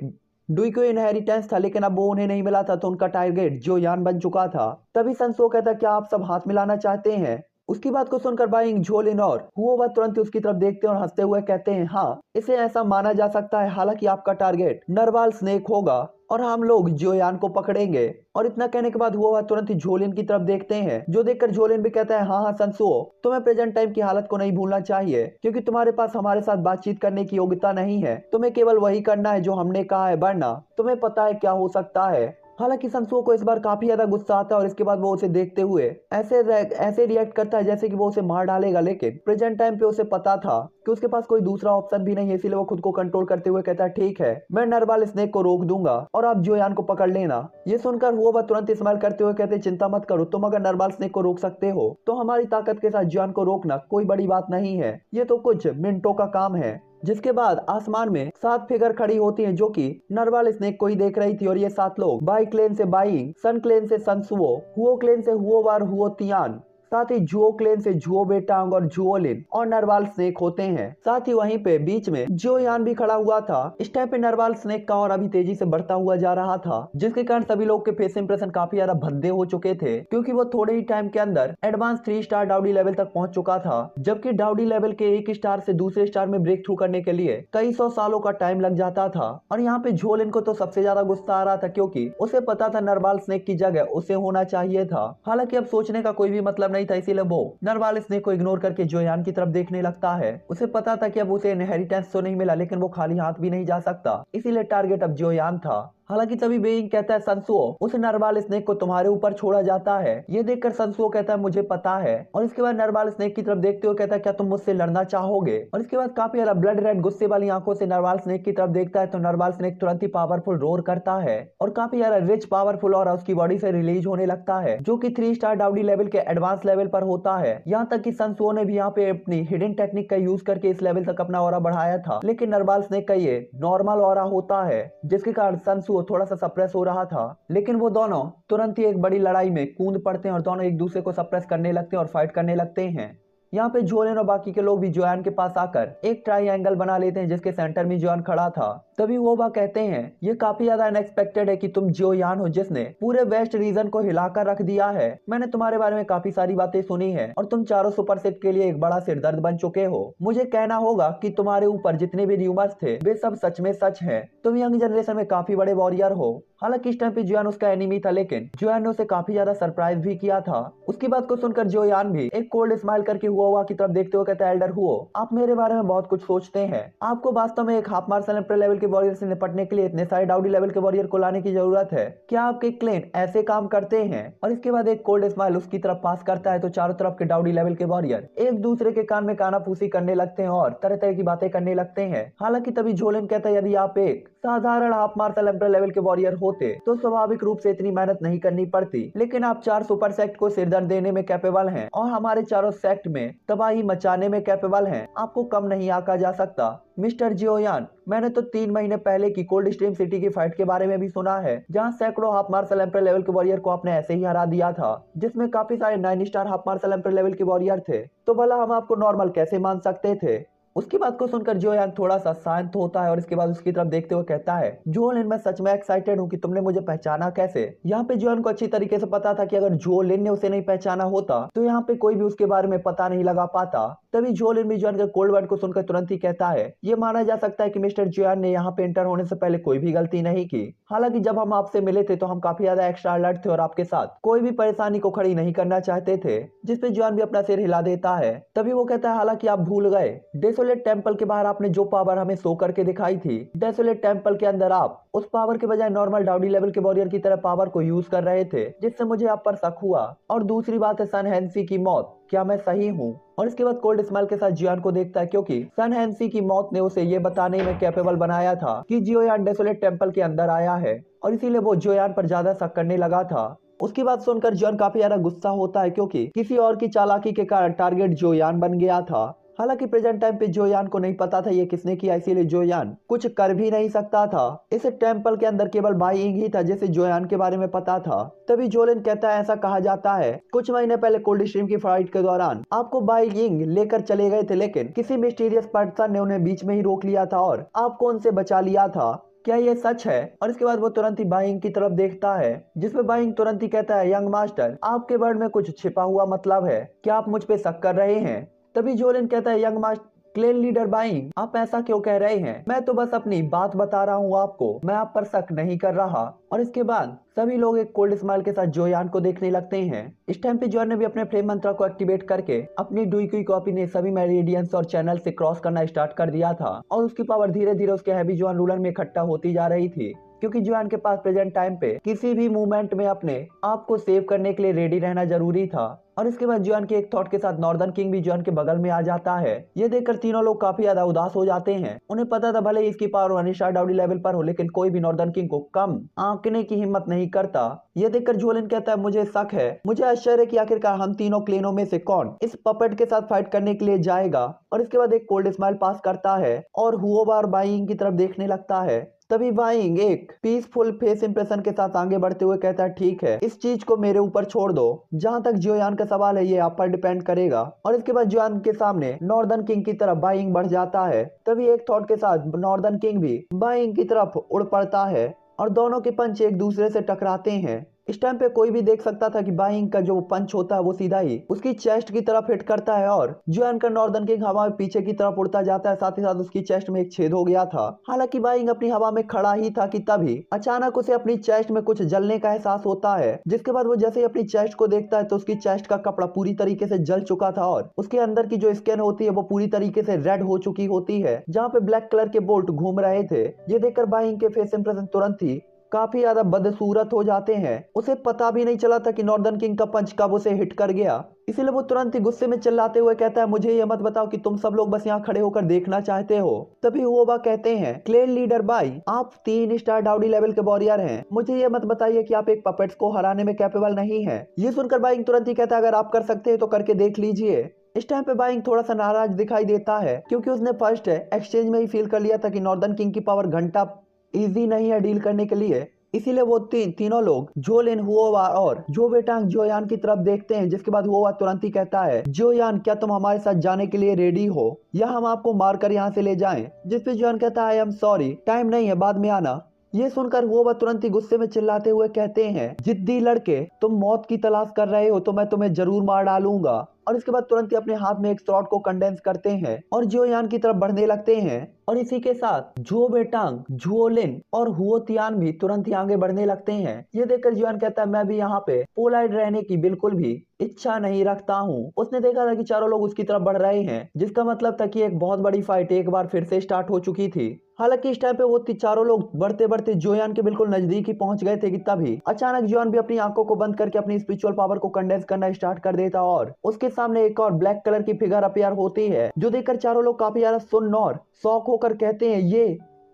डुई को इनहेरिटेंस था लेकिन अब वो उन्हें नहीं मिला था तो उनका टारगेट जियोयान बन चुका था। तभी सनसुओ कहता क्या आप सब हाथ मिलाना चाहते हैं। उसकी बात को सुनकर बाइंग, झोलिन और हुओवा तुरंत ही उसकी तरफ देखते हैं और हंसते हुए कहते हैं, हाँ इसे ऐसा माना जा सकता है, हालांकि आपका टारगेट नरवाल स्नेक होगा और हम लोग जोयान को पकड़ेंगे। और इतना कहने के बाद हुआ तुरंत ही झोलिन की तरफ देखते हैं, जो देखकर झोलिन भी कहता है, हाँ हाँ संसुओ, तुम्हें प्रेजेंट टाइम की हालत को नहीं भूलना चाहिए, क्योंकि तुम्हारे पास हमारे साथ बातचीत करने की योग्यता नहीं है। तुम्हें केवल वही करना है जो हमने कहा है, वरना तुम्हें पता है क्या हो सकता है। हालांकि संसुओ को इस बार काफी ज्यादा गुस्सा आता है और इसके बाद वो उसे देखते हुए ऐसे रिएक्ट करता है जैसे कि वो उसे मार डालेगा, लेकिन प्रेजेंट टाइम पे उसे पता था कि उसके पास कोई दूसरा ऑप्शन भी नहीं है, इसीलिए वो खुद को कंट्रोल करते हुए कहता है, ठीक है मैं नरवाल स्नेक को रोक दूंगा और आप जोयान को पकड़ लेना। ये सुनकर वो तुरंत स्माइल करते हुए कहते, चिंता मत करो, तुम अगर नरवाल स्नेक को रोक सकते हो तो हमारी ताकत के साथ जोयान को रोकना कोई बड़ी बात नहीं है, ये तो कुछ मिनटों का काम है। जिसके बाद आसमान में 7 फिगर खड़ी होती हैं, जो कि नरवाल स्नेक को ही देख रही थी। और ये 7 लोग बाई क्लेन से बाइंग, सन क्लेन से सनसुओ, हुओ क्लेन से हुओवार हुओ तियान, साथ ही जुओ क्लेन से जुओ बेटांग और जुओलिन और नरवाल स्नेक होते हैं। साथ ही वहीं पे बीच में जोयान भी खड़ा हुआ था। इस टाइम पे नरवाल स्नेक का और अभी तेजी से बढ़ता हुआ जा रहा था, जिसके कारण सभी लोग के फेस इंप्रेशन काफी ज्यादा भद्दे हो चुके थे, क्योंकि वो थोड़े ही टाइम के अंदर एडवांस 3 स्टार डाउडी लेवल तक पहुंच चुका था, जबकि डाउडी लेवल के 1 स्टार से दूसरे स्टार में ब्रेक थ्रू करने के लिए कई 100 सालों का टाइम लग जाता था। और यहाँ पे झोलिन को तो सबसे ज्यादा गुस्सा आ रहा था, क्योंकि उसे पता था नरवाल स्नेक की जगह उसे होना चाहिए था। हालांकि अब सोचने का कोई भी मतलब नहीं था, इसीलिए वो नरवाल स्नेक को इग्नोर करके जोयान की तरफ देखने लगता है। उसे पता था कि अब उसे इनहेरिटेंस तो नहीं मिला, लेकिन वो खाली हाथ भी नहीं जा सकता, इसीलिए टारगेट अब जोयान था। हालांकि तभी बेइंग कहता है, संसुओ उस नरवाल स्नेक को तुम्हारे ऊपर छोड़ा जाता है। ये देखकर संसुओ कहता है, मुझे पता है। और इसके बाद नरवाल स्नेक की तरफ देखते हुए कहता है, क्या तुम मुझसे लड़ना चाहोगे? और इसके बाद काफी ज्यादा ब्लड रेड गुस्से वाली आंखों से नरवाल स्नेक की तरफ देखता है, तो नरवाल स्नेक तुरंत ही पावरफुल रोर करता है और काफी ज्यादा रिच पावरफुल और उसकी बॉडी से रिलीज होने लगता है, जो कि 3 स्टार डाउडी लेवल के एडवांस लेवल पर होता है। यहाँ तक कि संसुओ ने भी यहाँ पे अपनी हिडन टेक्निक का यूज करके इस लेवल तक अपना ऑरा बढ़ाया था, लेकिन नरवाल स्नेक का ये नॉर्मल ऑरा होता है, जिसके कारण संसुओ थोड़ा सा सप्रेस हो रहा था। लेकिन वो दोनों तुरंत ही एक बड़ी लड़ाई में कूद पड़ते हैं और दोनों एक दूसरे को सप्रेस करने लगते हैं और फाइट करने लगते हैं। यहाँ पे जोयान और बाकी के लोग भी जोयान के पास आकर एक ट्राइंगल बना लेते हैं, जिसके सेंटर में जोयान खड़ा था। तभी वो कहते हैं, ये काफी ज्यादा अनएक्सपेक्टेड है कि तुम जोयान हो जिसने पूरे वेस्ट रीजन को हिलाकर रख दिया है। मैंने तुम्हारे बारे में काफी सारी बातें सुनी है और तुम चारों सुपर सेट के लिए एक बड़ा सिरदर्द बन चुके हो। मुझे कहना होगा कि तुम्हारे ऊपर जितने भी र्यूमर्स थे वे सब सच में सच है। तुम यंग जनरेशन में काफी बड़े वॉरियर हो। हालांकि इस टाइम पे जोयान उसका एनिमी था, लेकिन जोयान ने उसे काफी ज्यादा सरप्राइज भी किया था। उसकी बात को सुनकर जोयान भी एक कोल्ड स्माइल करके हुआ की तरफ देखते हुए कहता है, एल्डर हुओ, आप मेरे बारे में बहुत कुछ सोचते हैं। आपको वास्तव में एक हाफ मार्शल एम्पर लेवल के वॉरियर से निपटने के लिए इतने सारे डाउडी लेवल के वॉरियर को लाने की जरूरत है? क्या आपके क्लेन ऐसे काम करते हैं? और इसके बाद एक कोल्ड स्माइल उसकी तरफ पास करता है, तो चारों तरफ के डाउडी लेवल के वॉरियर एक दूसरे के कान में कानाफूसी करने लगते हैं और तरह तरह की बातें करने लगते हैं। हालांकि तभी झोलिन कहता है, यदि आप एक साधारण हाफ मार्शल एम्पर लेवल के वॉरियर होते तो स्वाभाविक रूप से इतनी मेहनत नहीं करनी पड़ती, लेकिन आप 4 सुपर सेक्ट को सिरदर्द देने में कैपेबल हैं और हमारे चारों सेक्ट में तबाही मचाने में कैपेबल हैं। आपको कम नहीं आका जा सकता। मिस्टर जोयान, मैंने तो 3 महीने पहले की कोल्ड स्ट्रीम सिटी की फाइट के बारे में भी सुना है, जहां सैकड़ों हाफ मार्शल एम्पर लेवल के वॉरियर को आपने ऐसे ही हरा दिया था, जिसमें काफी सारे 9 star half martial emperor level के वॉरियर थे। तो भला हम आपको नॉर्मल कैसे मान सकते थे? उसकी बात को सुनकर जोयान थोड़ा सा शांत होता है और इसके बाद उसकी तरफ देखते हुए कहता है, जोलिन मैं सच में एक्साइटेड हूँ कि तुमने मुझे पहचाना कैसे। यहाँ पे जोयान को अच्छी तरीके से पता था कि अगर जोलिन ने उसे नहीं पहचाना होता तो यहाँ पे कोई भी उसके बारे में पता नहीं लगा पाता। तभी जोलिन भी जोयान के कोल्ड वर्ड को सुनकर तुरंत ही कहता है, ये माना जा सकता है कि मिस्टर जोयान ने यहाँ पे एंटर होने से पहले कोई भी गलती नहीं की। हालांकि जब हम आपसे मिले थे तो हम काफी ज्यादा एक्स्ट्रा अलर्ट थे और आपके साथ कोई भी परेशानी को खड़ी नहीं करना चाहते थे, जिसपे जोयान भी अपना सिर हिला देता है। तभी वो कहता है, हालांकि आप भूल गए, डेसोलेट टेम्पल के बाहर आपने जो पावर हमें शो करके दिखाई थी, डेसोलेट टेम्पल के अंदर आप उस पावर के बजाय नॉर्मल डाउडी लेवल के वॉरियर की तरह पावर को यूज कर रहे थे, जिससे मुझे आप पर शक हुआ। और दूसरी बात है सन हेंसी की मौत, क्या मैं सही हूँ? और इसके बाद कोल्ड स्माइल के साथ जियोन को देखता है, क्योंकि सन हेंसी की मौत ने उसे ये बताने में कैपेबल बनाया था कि जियोयान डेसोलेट टेम्पल के अंदर आया है, और इसीलिए वो जियोयान पर ज्यादा शक करने लगा था। उसकी बात सुनकर जियोन काफी ज्यादा गुस्सा होता है, क्योंकि किसी और की चालाकी के कारण टारगेट जियोयान बन गया था। हालांकि प्रेजेंट टाइम पे जोयान को नहीं पता था ये किसने किया, इसीलिए जोयान कुछ कर भी नहीं सकता था। इस टेम्पल के अंदर केवल बाई इंग ही था जिसे जोयान के बारे में पता था। तभी जोलिन कहता है, ऐसा कहा जाता है कुछ महीने पहले कोल्ड स्ट्रीम की फाइट के दौरान आपको बाई इंग लेकर चले गए थे, लेकिन किसी मिस्टीरियस पर्सन ने उन्हें बीच में ही रोक लिया था और आपको उनसे बचा लिया था। क्या ये सच है? और इसके बाद वो तुरंत ही बाइंग की तरफ देखता है, जिसपे बाइंग तुरंत ही कहता है, यंग मास्टर, आपके वर्ड में कुछ छिपा हुआ मतलब है, क्या आप मुझ पे शक कर रहे हैं? तभी जोलिन कहता है, यंग मास्टर, क्लेन लीडर बाइंग, आप ऐसा क्यों कह रहे हैं? मैं तो बस अपनी बात बता रहा हूँ आपको, मैं आप पर शक नहीं कर रहा। और इसके बाद सभी लोग एक कोल्ड स्माइल के साथ जोयान को देखने लगते हैं। इस टाइम पे जॉन ने भी अपने फ्लेम मंत्र को एक्टिवेट करके अपनी डुई कॉपी ने सभी मेरिडियंस और चैनल से क्रॉस करना स्टार्ट कर दिया था, और उसकी पावर धीरे धीरे उसके हैवी जॉन रूलर में इकट्ठा होती जा रही थी, क्योंकि जॉन के पास प्रेजेंट टाइम पे किसी भी मूवमेंट में अपने आप को सेव करने के लिए रेडी रहना जरूरी था। और इसके बाद जॉन के एक थॉट के साथ नॉर्दर्न किंग भी जॉन के बगल में आ जाता है। ये देखकर तीनों लोग काफी ज्यादा उदास हो जाते हैं। उन्हें पता था भले इसकी पावर 1 स्टार डाउडी लेवल पर हो, लेकिन कोई भी नॉर्दर्न किंग को कम आंकने की हिम्मत नहीं करता। ये देखकर जोलिन कहता है, मुझे शक है, मुझे आश्चर्य है कि आखिरकार हम तीनों क्लेनों में से कौन इस पपेट के साथ फाइट करने के लिए जाएगा। और इसके बाद एक कोल्ड स्माइल पास करता है और हुओबार बाइंग की तरफ देखने लगता है। तभी बाइंग एक पीसफुल फेस इंप्रेशन के साथ आगे बढ़ते हुए कहता है, ठीक है, इस चीज को मेरे ऊपर छोड़ दो, जहां तक जियोयान का सवाल है ये आप पर डिपेंड करेगा। और इसके बाद जियोयान के सामने नॉर्दर्न किंग की तरफ बाइंग बढ़ जाता है। तभी एक थॉट के साथ नॉर्दर्न किंग भी बाइंग की तरफ उड़ पड़ता है और दोनों के पंच एक दूसरे से टकराते हैं। इस टाइम पे कोई भी देख सकता था कि बाइंग का जो पंच होता है वो सीधा ही उसकी चेस्ट की तरफ हिट करता है, और जोयान का नॉर्दर्न किंग हवा में पीछे की तरफ उड़ता जाता है। साथ ही साथ उसकी चेस्ट में एक छेद हो गया था। हालांकि बाइंग अपनी हवा में खड़ा ही था कि तभी अचानक उसे अपनी चेस्ट में कुछ जलने का एहसास होता है, जिसके बाद वो जैसे ही अपनी चेस्ट को देखता है तो उसकी चेस्ट का कपड़ा पूरी तरीके से जल चुका था, और उसके अंदर की जो स्किन होती है वो पूरी तरीके से रेड हो चुकी होती है, जहाँ पे ब्लैक कलर के बोल्ट घूम रहे थे। ये देखकर बाइंग के फेस इंप्रेशन तुरंत ही काफी ज्यादा बदसूरत हो जाते हैं। उसे पता भी नहीं चला था कि नॉर्दर्न किंग का पंच कब उसे हिट कर गया। इसीलिए वो तुरंत ही गुस्से में चिल्लाते हुए कहता है, मुझे ये मत बताओ कि तुम सब लोग बस यहाँ खड़े होकर देखना चाहते हो। तभी हुओबा कहते हैं, क्लेन लीडर बाई, आप 3 स्टार डाउडी लेवल के वॉरियर हैं, मुझे ये मत बताइए कि आप एक पपेट्स को हराने में कैपेबल नहीं है। ये सुनकर बाइंग तुरंत ही कहता है, अगर आप कर सकते हैं तो करके देख लीजिए। इस टाइम पे बाइंग थोड़ा सा नाराज दिखाई देता है, क्योंकि उसने फर्स्ट एक्सचेंज में ही फील कर लिया था कि नॉर्दर्न किंग की पावर घंटा इजी नहीं है डील करने के लिए। इसीलिए वो तीनों लोग जोलिन, हुओवा और जो बेटांग जोयान की तरफ देखते हैं, जिसके बाद हुओवा तुरंत ही कहता है, जोयान, क्या तुम हमारे साथ जाने के लिए रेडी हो या हम आपको मारकर यहाँ से ले जाएं? जिस पे जोयान कहता है, आई एम सॉरी, टाइम नहीं है, बाद में आना। ये सुनकर हुओवा तुरंत ही गुस्से में चिल्लाते हुए कहते हैं, जिद्दी लड़के, तुम मौत की तलाश कर रहे हो तो मैं तुम्हें जरूर मार डालूंगा। और इसके बाद तुरंत ही अपने हाथ में एक स्वॉर्ड को कंडेंस करते हैं और जोयान की तरफ बढ़ने लगते हैं। और इसी के साथ जो बेटांग, जुओलिन और हुओतियान भी तुरंत ही आगे बढ़ने लगते हैं। ये देखकर जोयान कहता है, मैं भी यहाँ पे पोलाइट रहने की बिल्कुल भी इच्छा नहीं रखता हूँ। उसने देखा था कि चारों लोग उसकी तरफ बढ़ रहे हैं, जिसका मतलब था कि एक बहुत बड़ी फाइट एक बार फिर से स्टार्ट हो चुकी थी। हालांकि इस टाइम पे वो चारों लोग बढ़ते बढ़ते जोयान के बिल्कुल नजदीक ही पहुंच गए थे कि तभी अचानक जोयान भी अपनी आंखों को बंद करके अपनी स्पिरिचुअल पावर को कंडेंस करना स्टार्ट कर देता, और उसके सामने एक और ब्लैक कलर की फिगर अपीयर होती है, जो देखकर चारों लोग काफी ज्यादा सुन्न और शॉक होकर कहते हैं,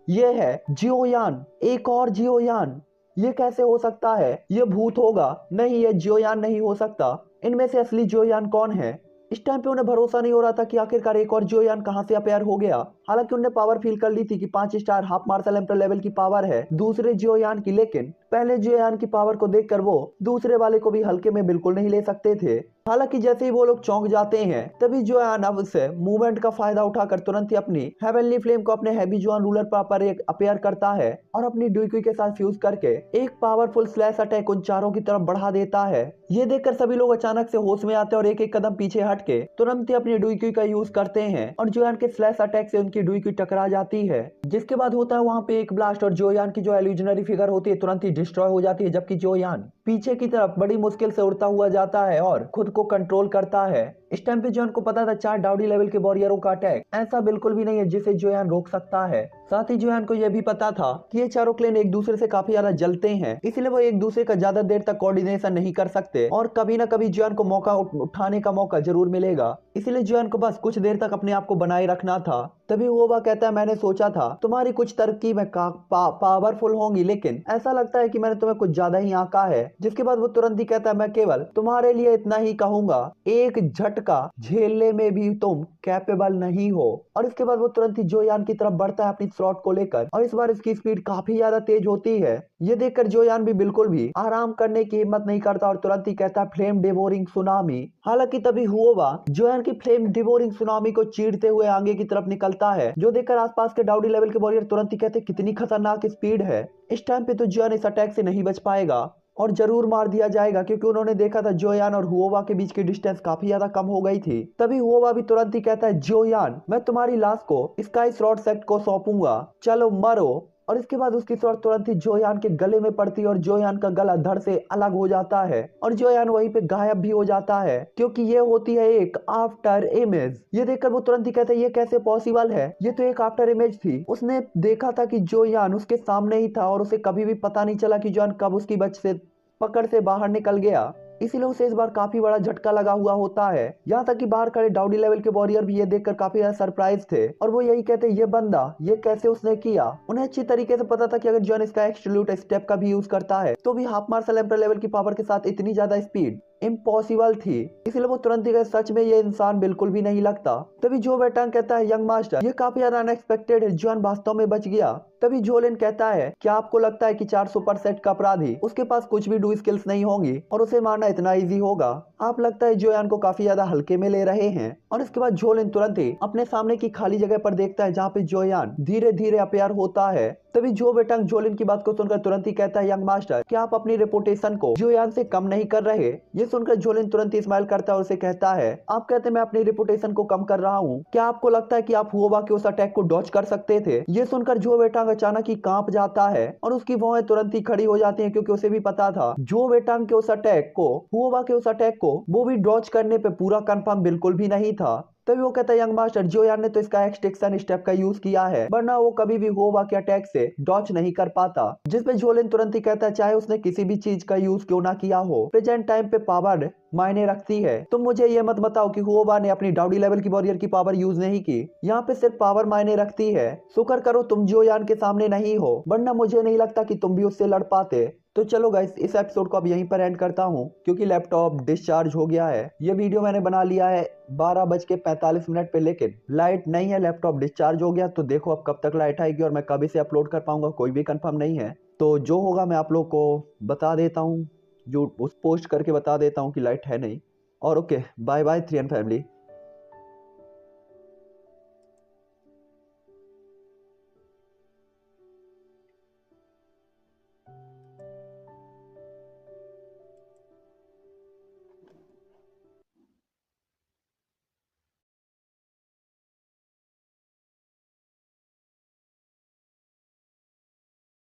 ये है जियोयान, एक और जियोयान। ये कैसे हो सकता है? ये भूत होगा, नहीं ये जियोयान नहीं हो सकता। इनमें से असली जियोयान कौन है? इस टाइम पे उन्हें भरोसा नहीं हो रहा था कि आखिरकार एक और जियोयान कहां से अपीयर हो गया। हालांकि उन्हें पावर फील कर ली थी कि 5 star half martial emperor level की पावर है दूसरे जियोयान की, लेकिन पहले जियोयान की पावर को देखकर वो दूसरे वाले को भी हल्के में बिल्कुल नहीं ले सकते थे। हालांकि जैसे ही वो लोग चौंक जाते हैं, तभी जियोयान अब से मूवमेंट का फायदा उठाकर तुरंत ही अपनी हेवनली फ्लेम को अपने हैवी जुआन रूलर पर एक अपीयर करता है और अपनी डुइक्वी के साथ फ्यूज करके एक पावरफुल स्लैश अटैक उन चारों की तरफ बढ़ा देता है। ये देखकर सभी लोग अचानक से होश में आते हैं और एक एक कदम पीछे हट के तुरंत ही अपनी डुइक्वी का यूज करते हैं, और जोयान के स्लैश अटैक से उनकी डुइक्वी टकरा जाती है। जिसके बाद होता है वहां पे एक ब्लास्ट और जोयान की जो एल्यूजनरी फिगर होती है तुरंत ही डिस्ट्रॉय हो जाती है, जबकि जोयान पीछे की तरफ बड़ी मुश्किल से उड़ता हुआ जाता है और खुद को कंट्रोल करता है। इस टाइम पे जोयान को पता था 4 डाउडी लेवल के वॉरियरों का अटैक ऐसा बिल्कुल भी नहीं है जिसे जोयान रोक सकता है। साथ ही जोयान को यह भी पता था कि ये चारों क्लेन एक दूसरे से काफी ज्यादा जलते हैं, इसलिए वो एक दूसरे का ज्यादा देर तक कोऑर्डिनेशन नहीं कर सकते और कभी ना कभी जोयान को मौका उठाने का मौका जरूर मिलेगा। इसीलिए जोयान को बस कुछ देर तक अपने आप को बनाए रखना था। तभी वो कहता है, मैंने सोचा था तुम्हारी कुछ तरकीबें पावरफुल होंगी, लेकिन ऐसा लगता है कि मैंने तुम्हें कुछ ज्यादा ही आंका है। जिसके बाद वो तुरंत ही कहता है मैं केवल तुम्हारे लिए इतना ही कहूंगा, एक झटका झेलने में भी तुम कैपेबल नहीं हो। और इसके बाद वो तुरंत ही जोयान की तरफ बढ़ता है अपनी स्लॉट को लेकर, और इस बार इसकी स्पीड काफी ज्यादा तेज होती है। ये देखकर जोयान भी बिल्कुल भी आराम करने की हिम्मत नहीं करता और तुरंत ही कहता है फ्लेम डिवोरिंग सुनामी। हालांकि तभी हुओवा जोयान की फ्लेम डिवोरिंग सुनामी को चीरते हुए आगे की तरफ निकलता है, जो देखकर आसपास के डाउडी लेवल के वॉरियर तुरंत ही कहते कितनी खतरनाक स्पीड है। इस टाइम पे तो जोयान इस अटैक से नहीं बच पाएगा और जरूर मार दिया जाएगा, क्योंकि उन्होंने देखा था जोयान और हुओवा के बीच की डिस्टेंस काफी ज्यादा कम हो गई थी। तभी हुओवा भी तुरंत ही कहता है जोयान मैं तुम्हारी लाश को स्काई स्वॉर्ड सेक्ट को सौंपूंगा, चलो मरो। और इसके बाद उसकी स्वॉर्ड तुरंत ही जोयान के गले में पड़ती है और जोयान का गला धड़ से अलग हो जाता है और जोयान वहीं पे गायब भी हो जाता है, क्योंकि ये होती है एक आफ्टर इमेज। ये देखकर वो तुरंत ही कहते हैं ये कैसे पॉसिबल है, ये तो एक आफ्टर इमेज थी। उसने देखा था कि जोयान उसके सामने ही था और उसे कभी भी पता नहीं चला कि जोयान कब उसकी पकड़ से बाहर निकल गया। इसीलिए उसे इस बार काफी बड़ा झटका लगा हुआ होता है। यहाँ तक कि बाहर खड़े डाउडी लेवल के वॉरियर भी ये देखकर काफी ज्यादा सरप्राइज थे और वो यही कहते ये बंदा ये कैसे उसने किया। उन्हें अच्छी तरीके से पता था कि अगर जॉन इसका एक्सट्रील्यूट स्टेप का भी यूज करता है तो भी हाफ मार्शल एम्पर लेवल की पावर के साथ इतनी ज्यादा स्पीड इम्पॉसिबल थी। इसलिए वो तुरंत ही कहे सच में ये इंसान बिल्कुल भी नहीं लगता। तभी जो वेटांग कहता है यंग मास्टर ये काफी ज्यादा अनएक्सपेक्टेड है, जॉन वास्तव में बच गया। तभी जोलिन कहता है क्या आपको लगता है कि 400% का अपराधी उसके पास कुछ भी डू स्किल्स नहीं होंगी और उसे मारना इतना इजी होगा? आप लगता है जोयान को काफी ज्यादा हल्के में ले रहे हैं। और इसके बाद जोलिन तुरंत ही अपने सामने की खाली जगह पर देखता है जहाँ पे जोयान धीरे धीरे अपीयर होता है। तभी जो वेटांग जोलिन की बात को सुनकर तुरंत ही कहता है यंग मास्टर क्या आप अपनी रेपुटेशन को जोयान से कम नहीं कर रहे? ये सुनकर जोलिन तुरंत ही स्माइल करता है और उसे कहता है आप कहते मैं अपनी रेपुटेशन को कम कर रहा हूँ, क्या आपको लगता है कि आप हुओवा के उस अटैक को डॉज कर सकते थे? ये सुनकर जो वेटांग अचानक ही कांप जाता है और उसकी भौहें तुरंत ही खड़ी हो जाती हैं, क्योंकि उसे भी पता था जो वेटांग के उस अटैक को हुओवा के उस अटैक को वो भी डॉज करने पे पूरा कंफर्म बिल्कुल भी नहीं था। तभी वो कहता है यंग मास्टर जोयान ने तो इसका एक्सटेंशन स्टेप का यूज किया है, वरना वो कभी भी हुओवा के अटैक से डॉच नहीं कर पाता। जिसपे जोलिन तुरंत ही कहता है चाहे उसने किसी भी चीज का यूज क्यों ना किया हो, प्रेजेंट टाइम पे पावर मायने रखती है। तुम मुझे ये मत बताओ कि हुओवा ने अपनी डाउडी लेवल की वॉरियर की पावर यूज नहीं की, यहाँ पे सिर्फ पावर मायने रखती है। शुक्र करो तुम जोयान के सामने नहीं हो, वरना मुझे नहीं लगता कि तुम भी उससे लड़ पाते। तो चलो गाइस इस एपिसोड को अब यहीं पर एंड करता हूँ, क्योंकि लैपटॉप डिस्चार्ज हो गया है। ये वीडियो मैंने बना लिया है 12:45 पे, लेकिन लाइट नहीं है, लैपटॉप डिस्चार्ज हो गया। तो देखो अब कब तक लाइट आएगी और मैं कब इसे अपलोड कर पाऊंगा कोई भी कंफर्म नहीं है। तो जो होगा मैं आप लोग को बता देता हूँ, जो उस पोस्ट करके बता देता हूँ कि लाइट है नहीं। और okay bye bye 3N family.